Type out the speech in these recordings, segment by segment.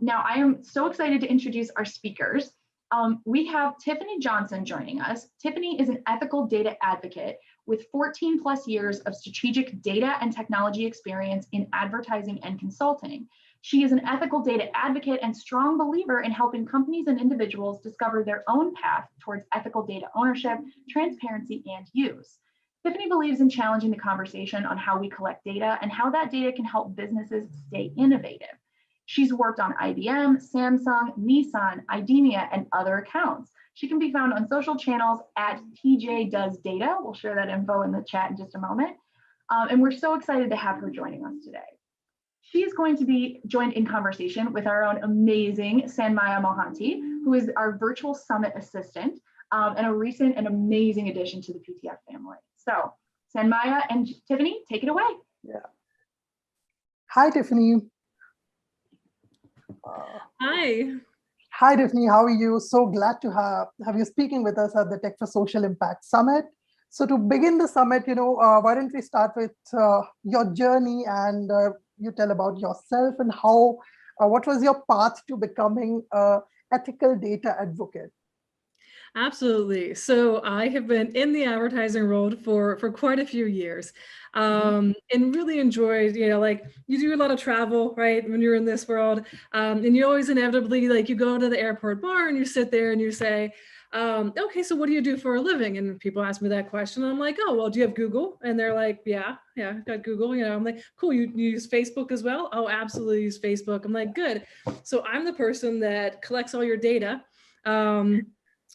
Now, I am so excited to introduce our speakers. We have Tiffany Johnson joining us. Tiffany is an ethical data advocate with 14 plus years of strategic data and technology experience in advertising and consulting. She is an ethical data advocate and strong believer in helping companies and individuals discover their own path towards ethical data ownership, transparency, and use. Tiffany believes in challenging the conversation on how we collect data and how that data can help businesses stay innovative. She's worked on IBM, Samsung, Nissan, IDEMIA, and other accounts. She can be found on social channels at TJ Does Data. We'll share that info in the chat in just a moment. And we're so excited to have her joining us today. She is going to be joined in conversation with our own amazing Sanmaya Mohanty, who is our virtual summit assistant and a recent and amazing addition to the PTF family. So Sanmaya and Tiffany, take it away. Yeah. Hi, Tiffany. Hi. Hi, Tiffany. How are you? So glad to have you speaking with us at the Tech for Social Impact Summit. So to begin the summit, why don't we start with your journey and you tell about yourself and how, what was your path to becoming an ethical data advocate? Absolutely. So I have been in the advertising world for quite a few years, and really enjoyed, like you do a lot of travel, right? When you're in this world, and you always inevitably, like you go to the airport bar and you sit there and you say, okay, so what do you do for a living? And people ask me that question. And I'm like, oh, well, do you have Google? And they're like, yeah, I've got Google. I'm like, cool, you use Facebook as well? Oh, absolutely use Facebook. I'm like, good. So I'm the person that collects all your data.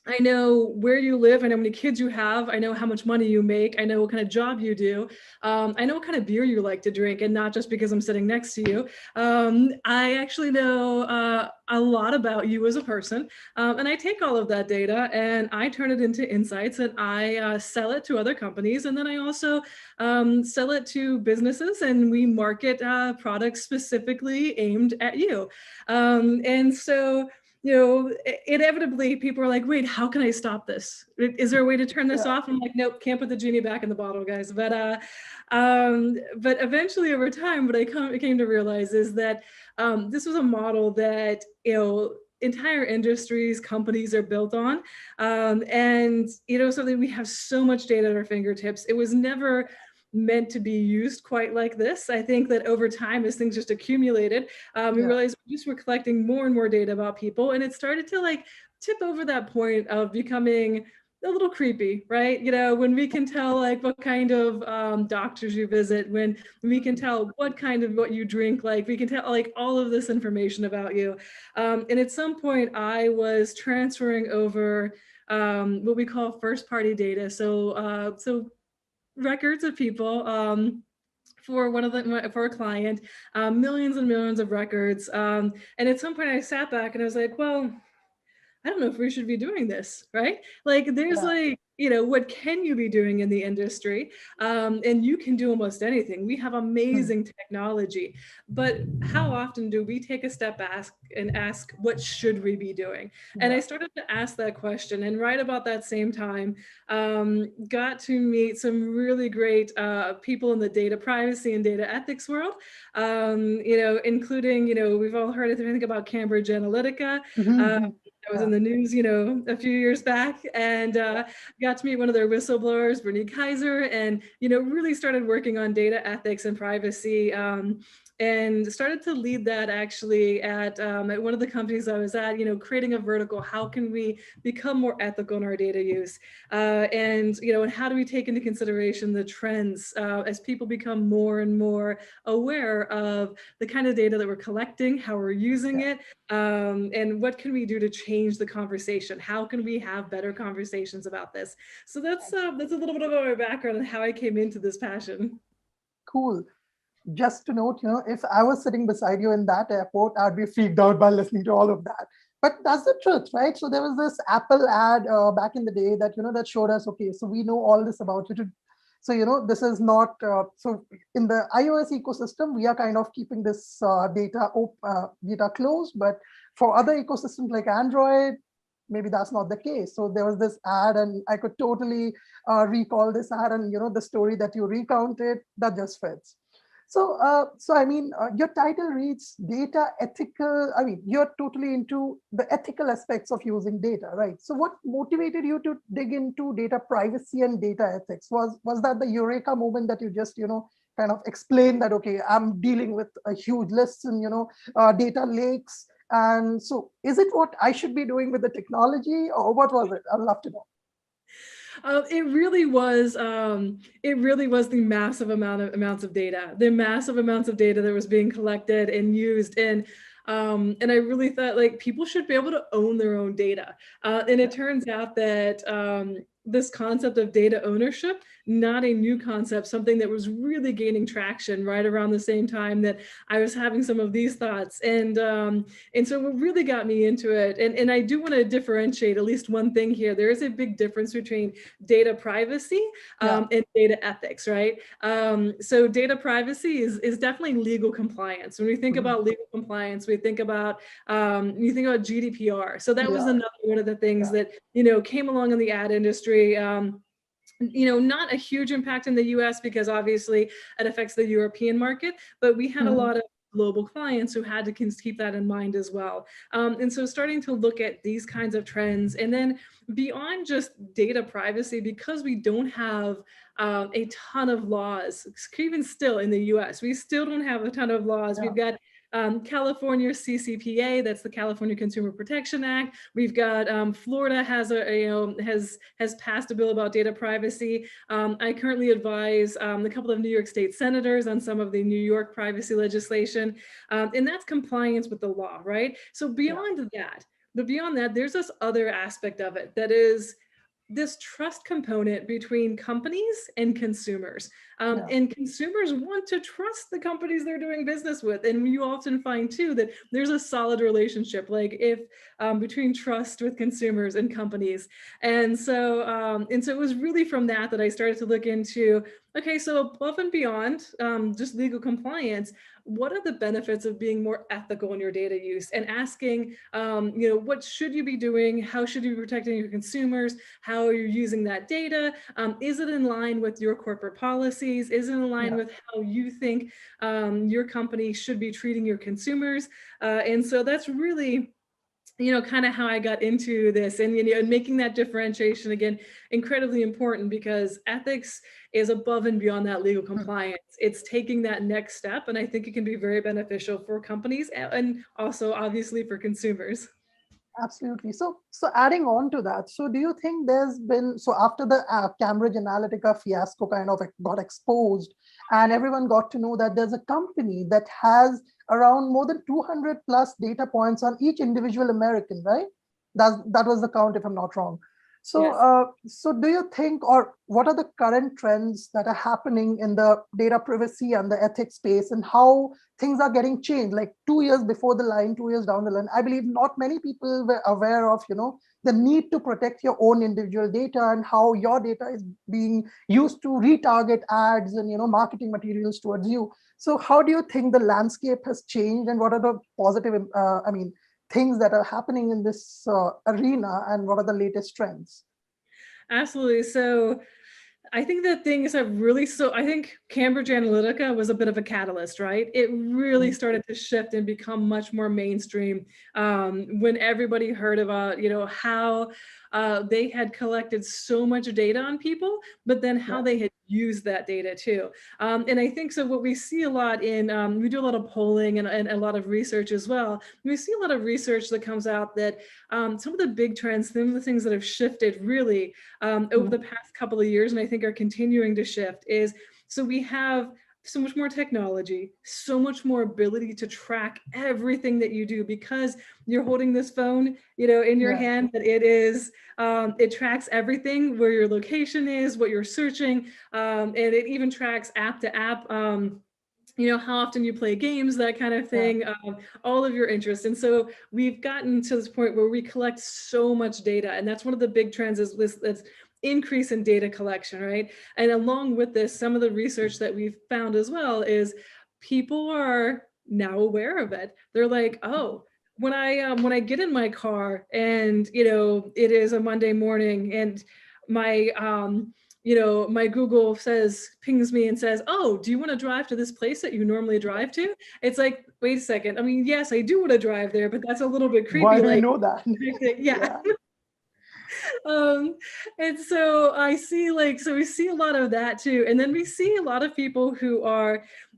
I know where you live, I know how many kids you have, I know how much money you make, I know what kind of job you do, I know what kind of beer you like to drink, and not just because I'm sitting next to you. I actually know a lot about you as a person, and I take all of that data and I turn it into insights and I sell it to other companies, and then I also sell it to businesses, and we market products specifically aimed at you. And so inevitably people are like, wait, how can I stop this? Is there a way to turn this off? I'm like, nope, can't put the genie back in the bottle, guys. But eventually over time, what I came to realize is that this was a model that, entire industries, companies are built on. And, so that we have so much data at our fingertips. It was never meant to be used quite like this. I think that over time, as things just accumulated, we realized we just were collecting more and more data about people, and it started to like tip over that point of becoming a little creepy, right? When we can tell like what kind of doctors you visit, when we can tell what you drink, like we can tell like all of this information about you. And at some point I was transferring over what we call first party data. So records of people for for a client, millions and millions of records. And at some point I sat back and I was like, well, I don't know if we should be doing this, right? Like there's what can you be doing in the industry? And you can do almost anything. We have amazing technology, but how often do we take a step back and ask, what should we be doing? And I started to ask that question, and right about that same time, got to meet some really great people in the data privacy and data ethics world, including, we've all heard, I think, about Cambridge Analytica. I was in the news, a few years back, and got to meet one of their whistleblowers, Bernie Kaiser, and, really started working on data ethics and privacy, and started to lead that actually at one of the companies I was at, creating a vertical. How can we become more ethical in our data use? And how do we take into consideration the trends as people become more and more aware of the kind of data that we're collecting, how we're using it, and what can we do to change the conversation? How can we have better conversations about this? So that's a little bit of my background and how I came into this passion. Cool. Just to note, if I was sitting beside you in that airport, I'd be freaked out by listening to all of that. But that's the truth, right? So there was this Apple ad back in the day that, that showed us, okay, so we know all this about you. So, this is not, so in the iOS ecosystem, we are kind of keeping this data closed, but for other ecosystems like Android, maybe that's not the case. So there was this ad, and I could totally recall this ad, and the story that you recounted, that just fits. So I mean, your title reads data ethical. I mean, you're totally into the ethical aspects of using data, right? So what motivated you to dig into data privacy and data ethics? Was that the eureka moment that you just, kind of explained that, okay, I'm dealing with a huge list and, data lakes. And so is it what I should be doing with the technology, or what was it? I'd love to know. It really was. It really was the massive amounts of data, the massive amounts of data that was being collected and used. And I really thought like people should be able to own their own data. And it turns out that this concept of data ownership, not a new concept, something that was really gaining traction right around the same time that I was having some of these thoughts. And so what really got me into it, and I do want to differentiate at least one thing here. There is a big difference between data privacy and data ethics, right? So data privacy is definitely legal compliance. When we think about legal compliance, we think about you think about GDPR. So that was another one of the things that came along in the ad industry. Not a huge impact in the US because obviously it affects the European market, but we had a lot of global clients who had to keep that in mind as well. And so starting to look at these kinds of trends, and then beyond just data privacy, because we don't have a ton of laws, even still in the US, we still don't have a ton of laws. We've got California CCPA, that's the California Consumer Protection Act. We've got Florida has has passed a bill about data privacy. I currently advise a couple of New York State senators on some of the New York privacy legislation, and that's compliance with the law, right? So beyond that, there's this other aspect of it that is this trust component between companies and consumers. And consumers want to trust the companies they're doing business with. And you often find too that there's a solid relationship, like if between trust with consumers and companies. And so it was really from that I started to look into, okay, so above and beyond just legal compliance, what are the benefits of being more ethical in your data use, and asking, what should you be doing? How should you be protecting your consumers? How are you using that data? Is it in line with your corporate policies? Is it in line with how you think your company should be treating your consumers? And so that's really kind of how I got into this, and making that differentiation again, incredibly important, because ethics is above and beyond that legal compliance. It's taking that next step, and I think it can be very beneficial for companies and also obviously for consumers. Absolutely. So adding on to that, so do you think there's been, so after the Cambridge Analytica fiasco kind of got exposed, and everyone got to know that there's a company that has around more than 200 plus data points on each individual American, right? That was the count, if I'm not wrong. So, so do you think, or what are the current trends that are happening in the data privacy and the ethics space, and how things are getting changed? Like 2 years before the line, 2 years down the line, I believe not many people were aware of, the need to protect your own individual data and how your data is being used to retarget ads and, marketing materials towards you. So how do you think the landscape has changed, and what are the positive, things that are happening in this arena, and what are the latest trends? Absolutely. So I think the thing is I think Cambridge Analytica was a bit of a catalyst, right? It really started to shift and become much more mainstream when everybody heard about, how they had collected so much data on people, but then how they had used that data too. And I think so what we see a lot in, we do a lot of polling and a lot of research as well. We see a lot of research that comes out that some of the big trends, some of the things that have shifted really over the past couple of years, and I think are continuing to shift, is so we have so much more technology, so much more ability to track everything that you do, because you're holding this phone, in your hand, that it tracks everything, where your location is, what you're searching, and it even tracks app to app, how often you play games, that kind of thing, all of your interests. And so we've gotten to this point where we collect so much data, and that's one of the big trends is this increase in data collection, right? And along with this, some of the research that we've found as well is people are now aware of it. They're like, oh, when I get in my car and it is a Monday morning and my my Google pings me and says, oh, do you want to drive to this place that you normally drive to? It's like, wait a second. I mean, yes, I do want to drive there, but that's a little bit creepy. Why do you like, know that? yeah. And so I see so we see a lot of that too. And then we see a lot of people who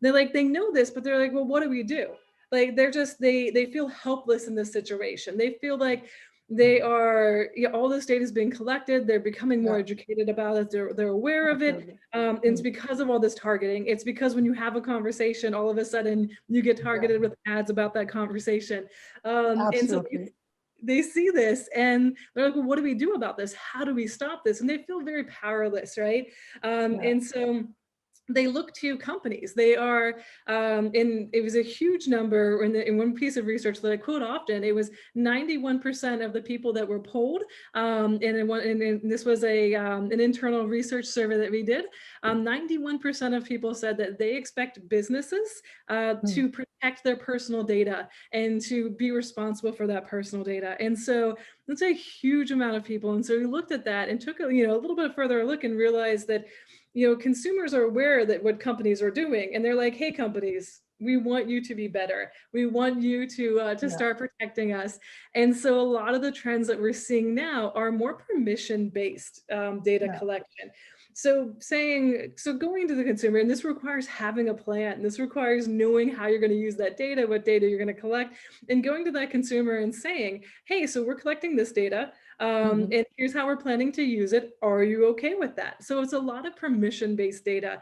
they're like, they know this, but they're like, well, what do we do? Like, they're just, they feel helpless in this situation. They feel like they are, all this data is being collected. They're becoming more educated about it. They're aware of it. It's because of all this targeting. It's because when you have a conversation, all of a sudden you get targeted with ads about that conversation. And so they see this and they're like, well, what do we do about this? How do we stop this? And they feel very powerless, right? And so they look to companies. They are, it was a huge number in one piece of research that I quote often. It was 91% of the people that were polled, and this was an internal research survey that we did. 91% of people said that they expect businesses to protect their personal data and to be responsible for that personal data. And so that's a huge amount of people. And so we looked at that and took a little bit further look and realized that consumers are aware that what companies are doing, and they're like, hey, companies, we want you to be better. We want you to start protecting us. And so a lot of the trends that we're seeing now are more permission-based data collection. So going to the consumer, and this requires having a plan. This requires knowing how you're going to use that data, what data you're going to collect, and going to that consumer and saying, hey, so we're collecting this data. And here's how we're planning to use it. Are you okay with that? So it's a lot of permission-based data.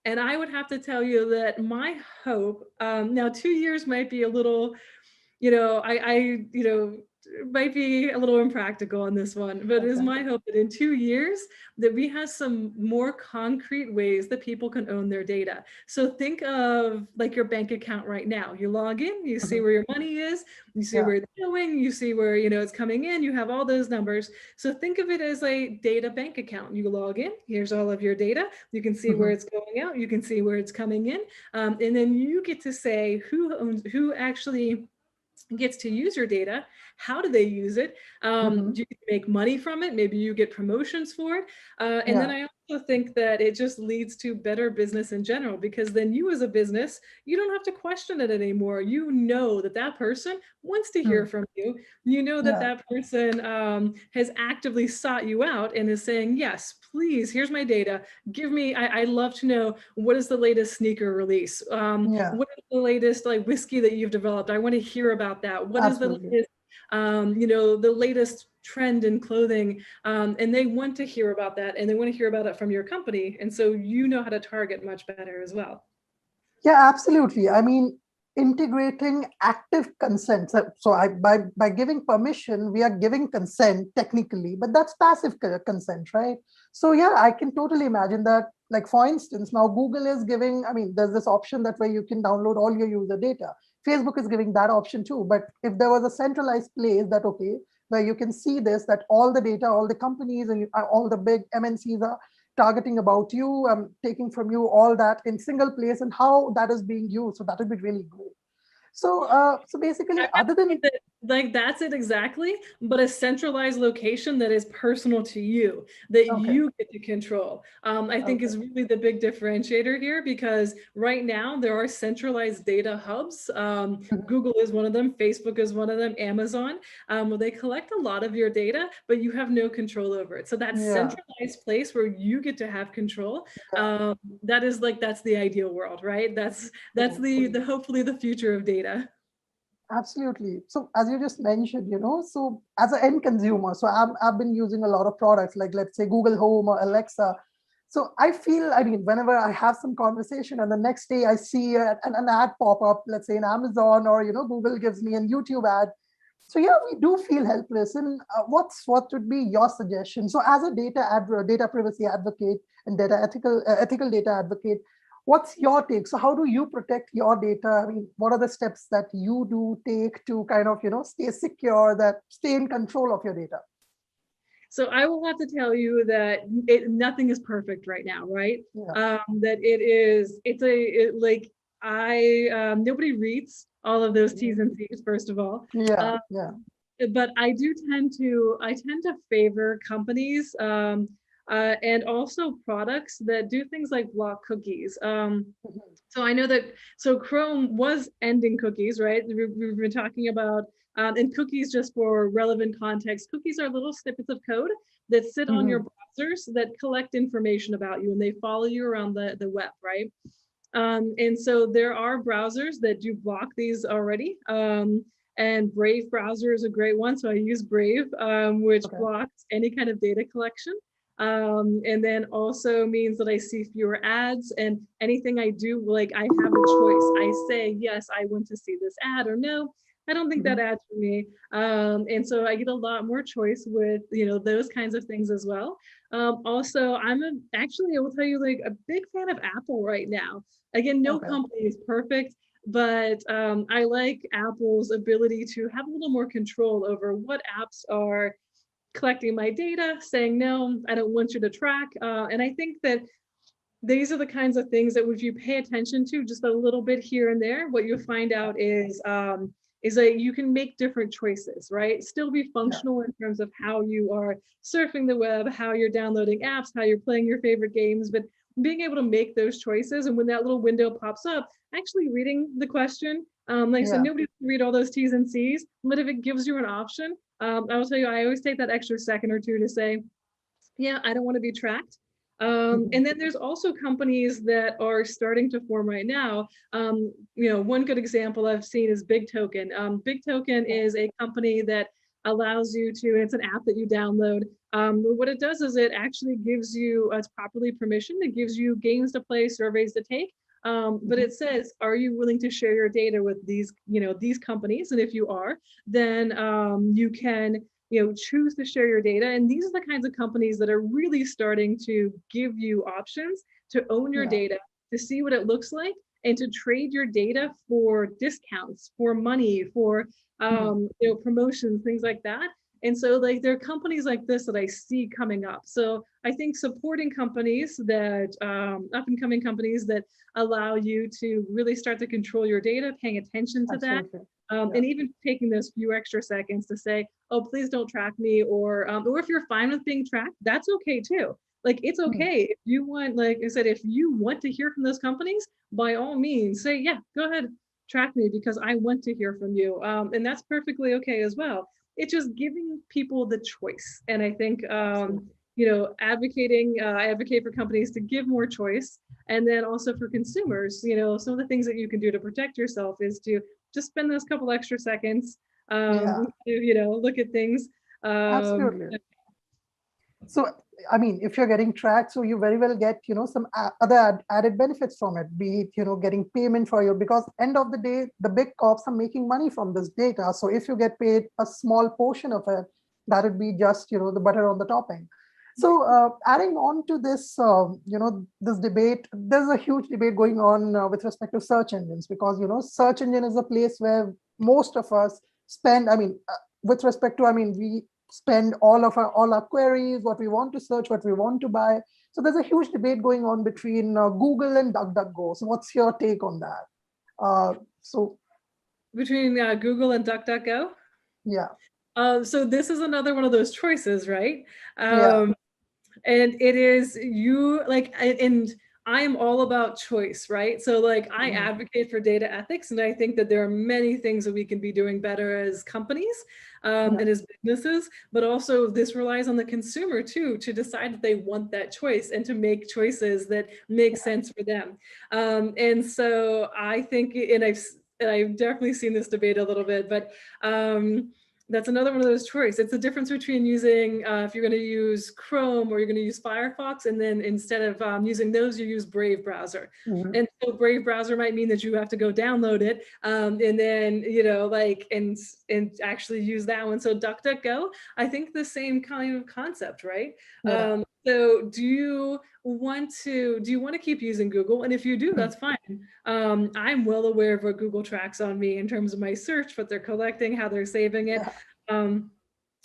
And I would have to tell you that my hope, now 2 years might be a little, might be a little impractical on this one, but it is my hope that in 2 years that we have some more concrete ways that people can own their data. So think of like your bank account right now. You log in, you see where your money is, you see where it's going, you see where it's coming in, you have all those numbers. So think of it as a data bank account. You log in, here's all of your data. You can see where it's going out, you can see where it's coming in, and then you get to say who actually gets to use your data. How do they use it? Do you make money from it? Maybe you get promotions for it. And then I also think that it just leads to better business in general, because then you as a business, you don't have to question it anymore. You know that that person wants to hear from you. You know that that person has actively sought you out and is saying, yes, please, here's my data. Give me, I'd love to know, what is the latest sneaker release? What is the latest whiskey that you've developed? I want to hear about that. What is the latest, the latest trend in clothing, and they want to hear about that, and they want to hear about it from your company, and so you know how to target much better as well. Yeah, absolutely. I mean, integrating active consent. So by giving permission, we are giving consent technically, but that's passive consent, right? So yeah, I can totally imagine that. Like for instance, now Google is giving, I mean, there's this option that where you can download all your user data. Facebook is giving that option too. But if there was a centralized place that, okay, where you can see this, that all the data, all the companies and all the big MNCs are targeting about you, taking from you all that in single place and how that is being used. So that would be really great. So so basically, other than that's it exactly, but a centralized location that is personal to you, that you get to control, I think is really the big differentiator here, because right now there are centralized data hubs. Google is one of them, Facebook is one of them, Amazon, where they collect a lot of your data, but you have no control over it. So that centralized place where you get to have control, that is that's the ideal world, right? That's the hopefully the future of data. Absolutely. So as you just mentioned, so as an end consumer, so I've been using a lot of products like, let's say, Google Home or Alexa. So I feel, I mean, whenever I have some conversation and the next day I see an ad pop up, let's say in Amazon, or, Google gives me a YouTube ad. So yeah, we do feel helpless. And what would be your suggestion? So as a data privacy advocate and ethical data advocate, what's your take? So how do you protect your data? I mean, what are the steps that you do take to kind of, stay secure, that stay in control of your data? So I will have to tell you that nothing is perfect right now, right? That nobody reads all of those T's and C's, first of all. But I tend to favor companies and also products that do things like block cookies. Mhm. So I know that, so Chrome was ending cookies, right? We've been talking about, and cookies, just for relevant context, cookies are little snippets of code that sit on your Mhm. browsers that collect information about you, and they follow you around the web, right? And so there are browsers that do block these already. And Brave browser is a great one. So I use Brave, which Okay. blocks any kind of data collection. And then also means that I see fewer ads, and anything I do, like, I have a choice. I say, yes, I want to see this ad, or no, I don't think that Mhm. ad's for me. And so I get a lot more choice with, those kinds of things as well. Also, actually, I will tell you, like, a big fan of Apple right now. Again, no Okay. company is perfect, but I like Apple's ability to have a little more control over what apps are collecting my data, saying, no, I don't want you to track. And I think that these are the kinds of things that if you pay attention to just a little bit here and there, what you'll find out is that you can make different choices, right? Still be Yeah. functional in terms of how you are surfing the web, how you're downloading apps, how you're playing your favorite games, but being able to make those choices. And when that little window pops up, actually reading the question, like I said, Yeah. nobody can read all those T's and C's, but if it gives you an option, I will tell you, I always take that extra second or two to say, yeah, I don't want to be tracked. Mhm. And then there's also companies that are starting to form right now. One good example I've seen is BigToken. BigToken Yeah. is a company that allows you to, it's an app that you download. What it does is it actually gives you, it's properly permissioned, it gives you games to play, surveys to take. But Mhm. it says, are you willing to share your data with these companies? And if you are, then you can choose to share your data. And these are the kinds of companies that are really starting to give you options to own your Yeah. data, to see what it looks like, and to trade your data for discounts, for money, for Mhm. promotions, things like that. And so, like, there are companies like this that I see coming up. So I think supporting companies that up and coming companies that allow you to really start to control your data, paying attention to that, Absolutely. Yeah. and even taking those few extra seconds to say, oh, please don't track me, or if you're fine with being tracked, that's okay too. Like, it's Mhm. okay if you want, like I said, if you want to hear from those companies, by all means, say, yeah, go ahead, track me, because I want to hear from you. And that's perfectly okay as well. It's just giving people the choice. And I think, Absolutely. I advocate for companies to give more choice. And then also for consumers, some of the things that you can do to protect yourself is to just spend those couple extra seconds, Yeah. look at things. Um, Absolutely. So, I mean, if you're getting tracked, so you very well get, some other added benefits from it, be it, getting payment for you, because end of the day, the big corps are making money from this data. So if you get paid a small portion of it, that would be just, the butter on the topping. So adding on to this, this debate, there's a huge debate going on with respect to search engines, because, search engine is a place where most of us spend, with respect to, we spend all our queries, what we want to search, what we want to buy. So there's a huge debate going on between Google and DuckDuckGo. So what's your take on that? So Between Google and DuckDuckGo. yeah, So this is another one of those choices, right? yeah, And it is you, like, and I'm all about choice, right? So, like, I mhm, advocate for data ethics, and I think that there are many things that we can be doing better as companies, yeah, and as businesses, but also this relies on the consumer too, to decide that they want that choice and to make choices that make sense for them. And so I think, and I've definitely seen this debate a little bit, but that's another one of those choices. It's the difference between using, if you're going to use Chrome or you're going to use Firefox, and then instead of using those, you use Brave browser. mhm, And so Brave browser might mean that you have to go download it, and then, and actually use that one. So DuckDuckGo, I think the same kind of concept, right? yeah, So do you want to keep using Google? And if you do, mhm, that's fine. I'm well aware of what Google tracks on me in terms of my search, what they're collecting, how they're saving it. yeah,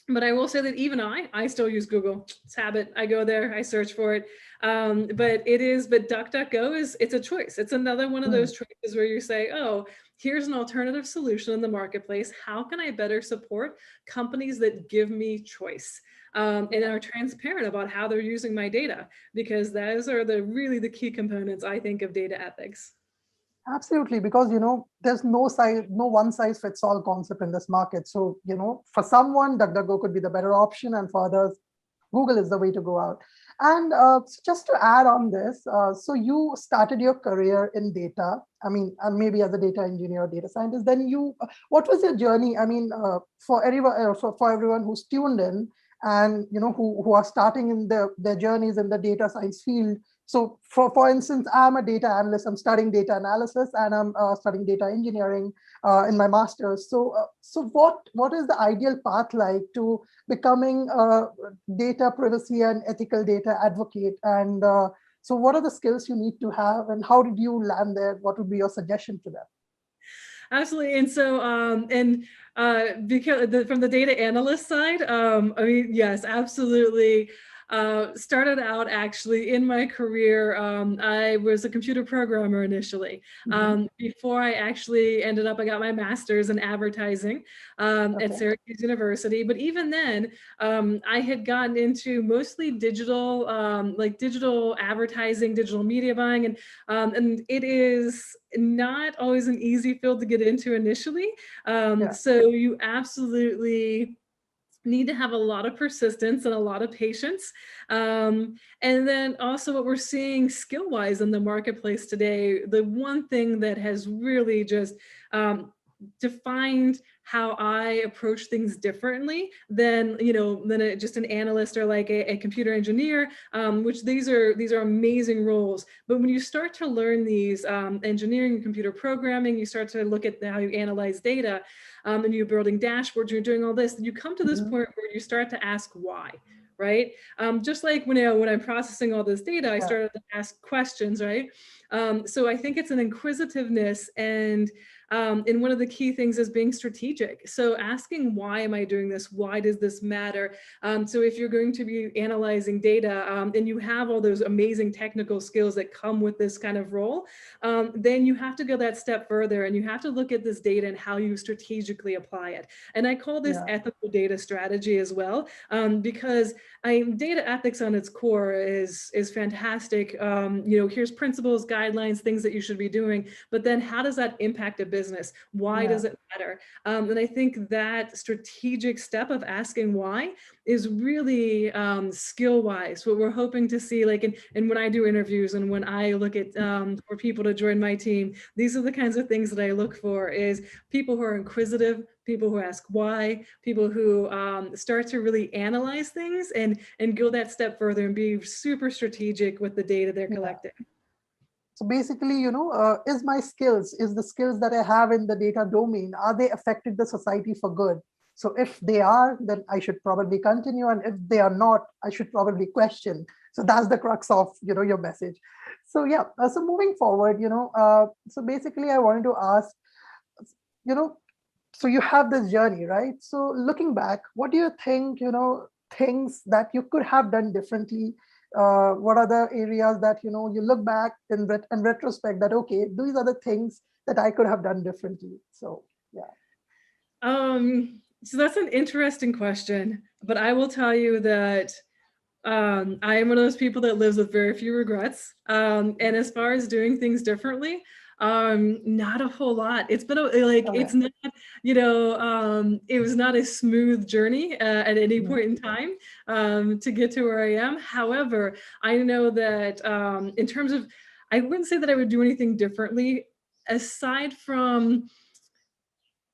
But I will say that even I still use Google. It's habit. I go there, I search for it. But DuckDuckGo it's a choice. It's another one of those choices where you say, oh, here's an alternative solution in the marketplace. How can I better support companies that give me choice? And are transparent about how they're using my data, because those are really the key components, I think, of data ethics. Absolutely, because there's no one size fits all concept in this market. So for someone, DuckDuckGo could be the better option, and for others, Google is the way to go out. And so just to add on this, so you started your career in data. I mean, maybe as a data engineer, data scientist. Then what was your journey? I mean, for everyone who's tuned in, and who are starting in their journeys in the data science field. So for instance, I'm a data analyst. I'm studying data analysis, and I'm studying data engineering in my master's. So what is the ideal path like to becoming a data privacy and ethical data advocate? And so what are the skills you need to have, and how did you land there? What would be your suggestion to them? Absolutely. And so, because from the data analyst side, I mean, yes, absolutely. Started out actually in my career, I was a computer programmer initially. Before I actually ended up, I got my master's in advertising at Syracuse University. But even then, I had gotten into mostly digital, like digital advertising, digital media buying, and it is not always an easy field to get into initially. So you absolutely need to have a lot of persistence and a lot of patience. And then also what we're seeing skill-wise in the marketplace today, the one thing that has really just defined how I approach things differently than just an analyst or like a computer engineer, which these are amazing roles. But when you start to learn these engineering and computer programming, you start to look at how you analyze data, and you're building dashboards, you're doing all this, and you come to this point where you start to ask why. Right? Just like when I'm processing all this data, I started to ask questions, right? So I think it's an inquisitiveness, and one of the key things is being strategic. So asking, why am I doing this? Why does this matter? So if you're going to be analyzing data and you have all those amazing technical skills that come with this kind of role, then you have to go that step further, and you have to look at this data and how you strategically apply it. And I call this ethical data strategy as well, because data ethics on its core is fantastic. Here's principles, guidelines, things that you should be doing, but then how does that impact a business? Why does it matter? And I think that strategic step of asking why is really skill-wise what we're hoping to see. Like, and when I do interviews and when I look at for people to join my team, these are the kinds of things that I look for: is people who are inquisitive, people who ask why, people who start to really analyze things and go that step further and be super strategic with the data they're collecting. So basically, is the skills that I have in the data domain, are they affecting the society for good? So if they are, then I should probably continue. And if they are not, I should probably question. So that's the crux of, your message. So yeah, so moving forward, so basically I wanted to ask, so you have this journey, right? So looking back, what do you think, things that you could have done differently? What are the areas that, you look back in retrospect that, okay, these are the things that I could have done differently? So, yeah. So that's an interesting question, but I will tell you that I am one of those people that lives with very few regrets. And as far as doing things differently, not a whole lot. It's been it's not, it was not a smooth journey at any point in time to get to where I am. However, I know that in terms of, I wouldn't say that I would do anything differently aside from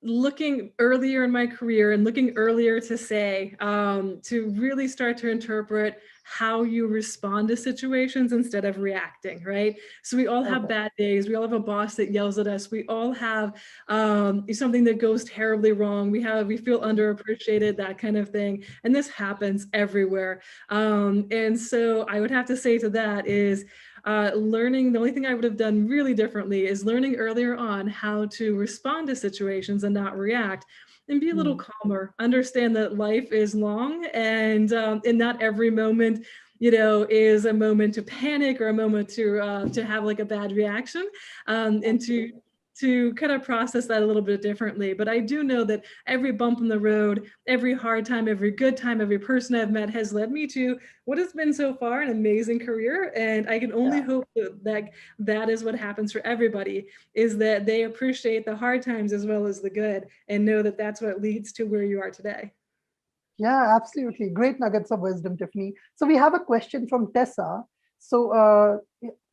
looking earlier in my career and looking earlier to say, to really start to interpret how you respond to situations instead of reacting, right? So we all have bad days. We all have a boss that yells at us. We all have something that goes terribly wrong. We feel underappreciated, that kind of thing. And this happens everywhere. And so I would have to say to that is, learning, the only thing I would have done really differently is learning earlier on how to respond to situations and not react, and be a little calmer, understand that life is long, and not every moment is a moment to panic or a moment to have like a bad reaction, and to kind of process that a little bit differently. But I do know that every bump in the road, every hard time, every good time, every person I've met has led me to what has been so far an amazing career. And I can only hope that that is what happens for everybody, is that they appreciate the hard times as well as the good, and know that that's what leads to where you are today. Yeah, absolutely. Great nuggets of wisdom, Tiffany. So we have a question from Tessa. So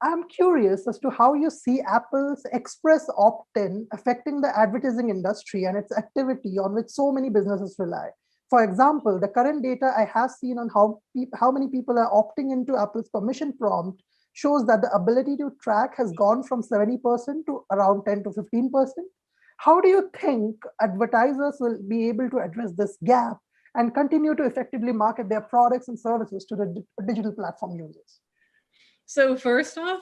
I'm curious as to how you see Apple's Express opt-in affecting the advertising industry and its activity on which so many businesses rely. For example, the current data I have seen on how many people are opting into Apple's permission prompt shows that the ability to track has gone from 70% to around 10 to 15%. How do you think advertisers will be able to address this gap and continue to effectively market their products and services to the digital platform users? So first off,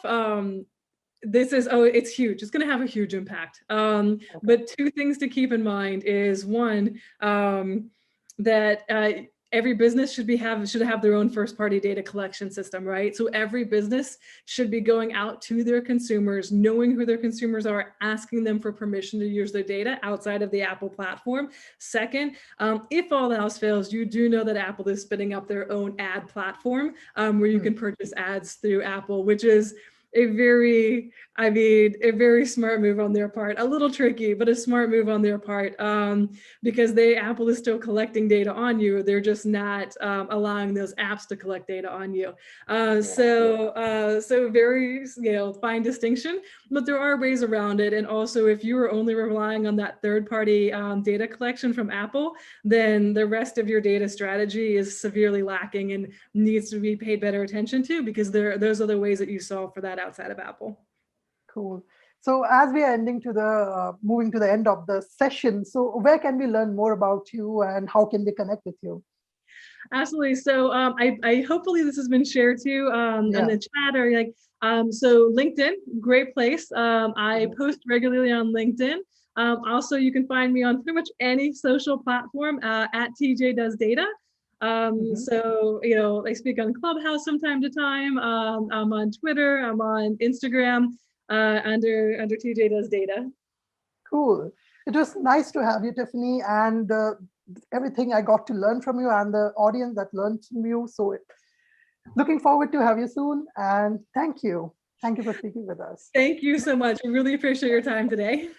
it's huge. It's going to have a huge impact. But two things to keep in mind is one, that every business should have their own first party data collection system, right? So every business should be going out to their consumers, knowing who their consumers are, asking them for permission to use their data outside of the Apple platform. Second, if all else fails, you do know that Apple is spinning up their own ad platform where you can purchase ads through Apple, which is a very smart move on their part. A little tricky, but a smart move on their part, because Apple is still collecting data on you. They're just not allowing those apps to collect data on you. So very fine distinction, but there are ways around it. And also, if you are only relying on that third-party data collection from Apple, then the rest of your data strategy is severely lacking and needs to be paid better attention to, because those are the ways that you solve for that outside of Apple. Cool. So as we are moving to the end of the session, so where can we learn more about you and how can we connect with you? Absolutely. So I hopefully this has been shared too in the chat, or so LinkedIn, great place. I post regularly on LinkedIn. Also, you can find me on pretty much any social platform at TJ Does Data. So, I speak on Clubhouse from time to time. I'm on Twitter, I'm on Instagram under TJ Does Data. Cool. It was nice to have you, Tiffany, and everything I got to learn from you and the audience that learned from you. So looking forward to have you soon. And thank you. Thank you for speaking with us. Thank you so much. I really appreciate your time today.